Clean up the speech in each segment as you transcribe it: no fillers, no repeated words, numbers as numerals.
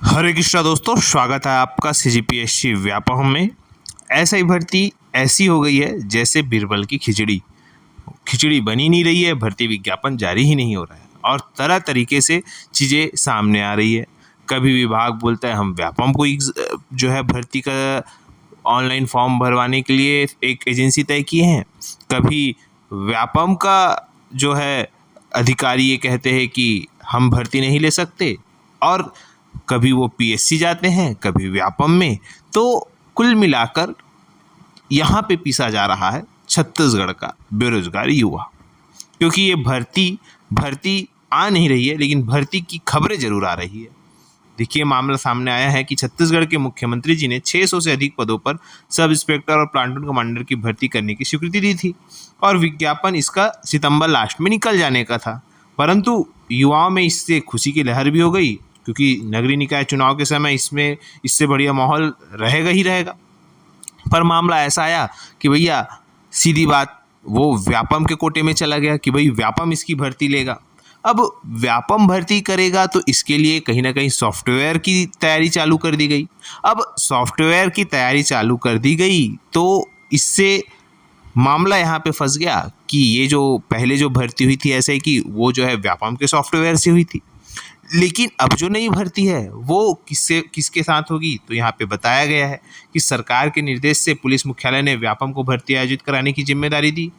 हरे कृष्णा दोस्तों, स्वागत है आपका सीजीपीएससी व्यापम में। ऐसा भर्ती ऐसी हो गई है जैसे बीरबल की खिचड़ी बनी नहीं रही है, भर्ती विज्ञापन जारी ही नहीं हो रहा है और तरह तरीके से चीज़ें सामने आ रही है। कभी विभाग बोलता है हम व्यापम को जो है भर्ती का ऑनलाइन फॉर्म भरवाने के लिए एक एजेंसी तय किए हैं, कभी व्यापम का जो है अधिकारी ये कहते हैं कि हम भर्ती नहीं ले सकते, और कभी वो पीएससी जाते हैं, कभी व्यापम में। तो कुल मिलाकर यहाँ पे पीसा जा रहा है छत्तीसगढ़ का बेरोजगार युवा, क्योंकि ये भर्ती आ नहीं रही है, लेकिन भर्ती की खबरें जरूर आ रही है। देखिए, मामला सामने आया है कि छत्तीसगढ़ के मुख्यमंत्री जी ने 600 से अधिक पदों पर सब इंस्पेक्टर और प्लाटून कमांडर की भर्ती करने की स्वीकृति दी थी और विज्ञापन इसका सितंबर लास्ट में निकल जाने का था। परंतु युवाओं में इससे खुशी की लहर भी हो गई, क्योंकि नगरीय निकाय चुनाव के समय इसमें इससे बढ़िया माहौल रहेगा ही रहेगा। पर मामला ऐसा आया कि भैया सीधी बात वो व्यापम के कोटे में चला गया कि भाई व्यापम इसकी भर्ती लेगा। अब व्यापम भर्ती करेगा तो इसके लिए कहीं ना कहीं सॉफ्टवेयर की तैयारी चालू कर दी गई। अब सॉफ्टवेयर की तैयारी चालू कर दी गई तो इससे मामला यहाँ पे फंस गया कि ये जो पहले जो भर्ती हुई थी ऐसे कि वो जो है व्यापम के सॉफ्टवेयर से हुई थी, लेकिन अब जो नई भर्ती है वो किसके साथ होगी। तो यहाँ पे बताया गया है कि सरकार के निर्देश से पुलिस मुख्यालय ने व्यापम को भर्ती आयोजित कराने की जिम्मेदारी दी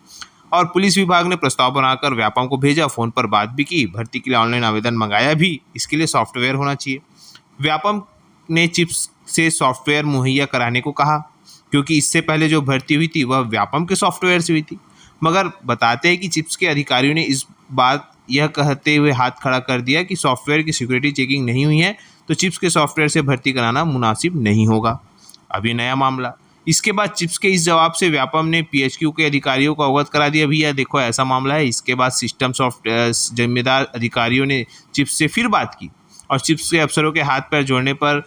और पुलिस विभाग ने प्रस्ताव बनाकर व्यापम को भेजा, फ़ोन पर बात भी की, भर्ती के लिए ऑनलाइन आवेदन मंगाया भी। इसके लिए सॉफ्टवेयर होना चाहिए। व्यापम ने चिप्स से सॉफ्टवेयर मुहैया कराने को कहा, क्योंकि इससे पहले जो भर्ती हुई थी वह व्यापम के सॉफ्टवेयर से हुई थी। मगर बताते हैं कि चिप्स के अधिकारियों ने इस बात यह कहते हुए हाथ खड़ा कर दिया कि सॉफ्टवेयर की सिक्योरिटी चेकिंग नहीं हुई है, तो चिप्स के सॉफ्टवेयर से भर्ती कराना मुनासिब नहीं होगा। अब ये नया मामला। इसके बाद चिप्स के इस जवाब से व्यापम ने पीएचक्यू के अधिकारियों को अवगत करा दिया, भैया देखो ऐसा मामला है। इसके बाद सिस्टम सॉफ्टवेयर जिम्मेदार अधिकारियों ने चिप्स से फिर बात की और चिप्स के अफसरों के हाथ पैर जोड़ने पर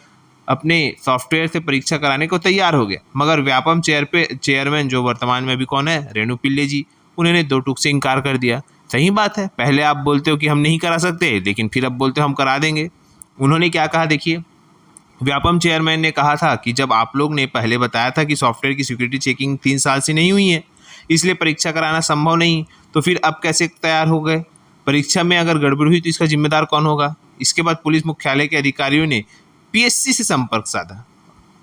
अपने सॉफ्टवेयर से परीक्षा कराने को तैयार हो गया। मगर व्यापम चेयरमैन जो वर्तमान में अभी कौन है, रेणु पिल्ले जी, उन्होंने दो टूक से इनकार कर दिया। सही बात है, पहले आप बोलते हो कि हम नहीं करा सकते, लेकिन फिर अब बोलते हो हम करा देंगे। उन्होंने क्या कहा, देखिए, व्यापम चेयरमैन ने कहा था कि जब आप लोग ने पहले बताया था कि सॉफ्टवेयर की सिक्योरिटी चेकिंग 3 साल से नहीं हुई है, इसलिए परीक्षा कराना संभव नहीं, तो फिर अब कैसे तैयार हो गए? परीक्षा में अगर गड़बड़ हुई तो इसका जिम्मेदार कौन होगा? इसके बाद पुलिस मुख्यालय के अधिकारियों ने पीएससी से संपर्क साधा।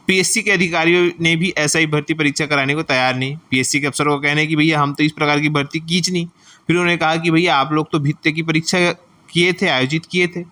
पीएससी के अधिकारियों ने भी ऐसा ही भर्ती परीक्षा कराने को तैयार नहीं। पीएससी के अफसरों का कहना है कि भैया हम तो इस प्रकार की भर्ती कीच नहीं। फिर उन्होंने कहा कि भैया आप लोग तो भित्ते की परीक्षा किए थे, आयोजित किए थे,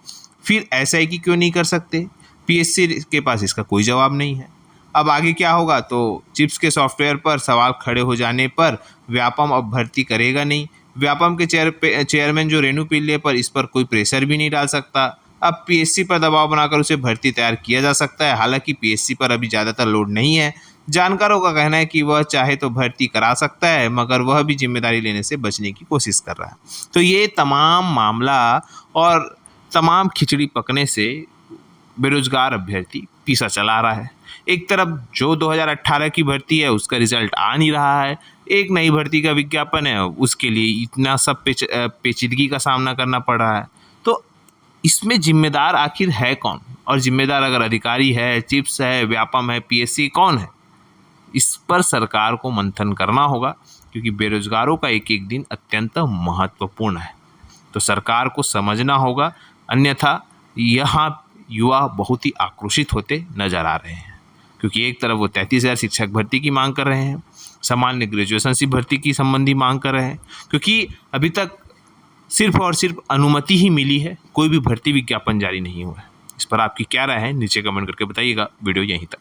फिर एसआई की क्यों नहीं कर सकते? पीएससी के पास इसका कोई जवाब नहीं है। अब आगे क्या होगा? तो चिप्स के सॉफ्टवेयर पर सवाल खड़े हो जाने पर व्यापम अब भर्ती करेगा नहीं। व्यापम के चेयरमैन जो रेणु पिल्ले पर इस पर कोई प्रेशर भी नहीं डाल सकता। अब पीएससी पर दबाव बनाकर उसे भर्ती तैयार किया जा सकता है। हालांकि पीएससी पर अभी ज़्यादातर लोड नहीं है। जानकारों का कहना है कि वह चाहे तो भर्ती करा सकता है, मगर वह भी जिम्मेदारी लेने से बचने की कोशिश कर रहा है। तो ये तमाम मामला और तमाम खिचड़ी पकने से बेरोजगार अभ्यर्थी पीछा चला रहा है। एक तरफ जो 2018 की भर्ती है उसका रिजल्ट आ नहीं रहा है, एक नई भर्ती का विज्ञापन है, उसके लिए इतना सब पेचीदगी का सामना करना पड़ रहा है। तो इसमें जिम्मेदार आखिर है कौन? और जिम्मेदार अगर अधिकारी है, चिप्स है, व्यापम है, पीएससी, कौन है? इस पर सरकार को मंथन करना होगा, क्योंकि बेरोजगारों का एक एक दिन अत्यंत महत्वपूर्ण है। तो सरकार को समझना होगा, अन्यथा यहाँ युवा बहुत ही आक्रोशित होते नजर आ रहे हैं। क्योंकि एक तरफ वो 33,000 शिक्षक भर्ती की मांग कर रहे हैं, सामान्य ग्रेजुएशन से भर्ती की संबंधी मांग कर रहे हैं, क्योंकि अभी तक सिर्फ और सिर्फ अनुमति ही मिली है, कोई भी भर्ती विज्ञापन जारी नहीं हुआ है। इस पर आपकी क्या राय है नीचे कमेंट करके बताइएगा। वीडियो यहीं तक।